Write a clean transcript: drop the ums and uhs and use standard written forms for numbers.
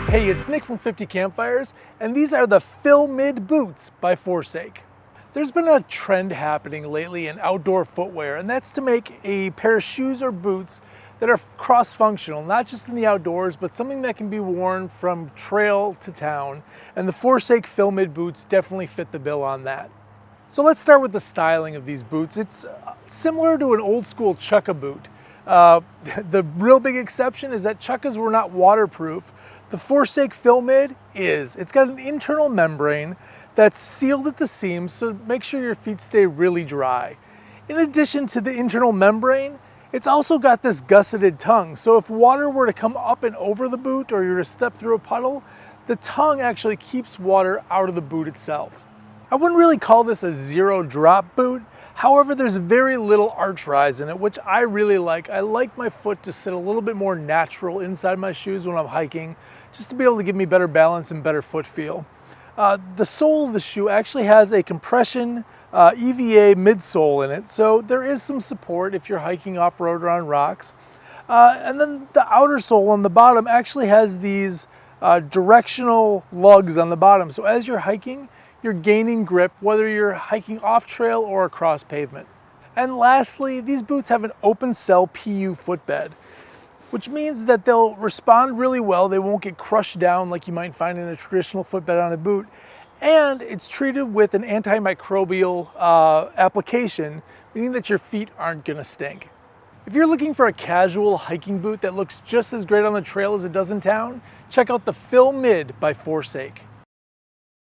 Hey, it's Nick from 50 Campfires, and these are the Phil Mid boots by Forsake. There's been a trend happening lately in outdoor footwear, and that's to make a pair of shoes or boots that are cross-functional, not just in the outdoors, but something that can be worn from trail to town. And the Forsake Phil Mid boots definitely fit the bill on that. So let's start with the styling of these boots. It's similar to an old school chukka boot. The real big exception is that chukkas were not waterproof. The Forsake Phil Mid is. It's got an internal membrane that's sealed at the seams, so make sure your feet stay really dry. In addition to the internal membrane, it's also got this gusseted tongue. So if water were to come up and over the boot, or you were to step through a puddle, the tongue actually keeps water out of the boot itself. I wouldn't really call this a zero drop boot. However, there's very little arch rise in it, which I really like. I like my foot to sit a little bit more natural inside my shoes when I'm hiking, just to be able to give me better balance and better foot feel. The sole of the shoe actually has a compression EVA Midsole in it, so there is some support if you're hiking off-road or on rocks. And then the outer sole on the bottom actually has these directional lugs on the bottom. So as you're hiking, you're gaining grip, whether you're hiking off trail or across pavement. And lastly, these boots have an open cell PU footbed, which means that they'll respond really well. They won't get crushed down like you might find in a traditional footbed on a boot. And it's treated with an anti-microbial application, meaning that your feet aren't gonna stink. If you're looking for a casual hiking boot that looks just as great on the trail as it does in town, check out the Phil Mid by Forsake.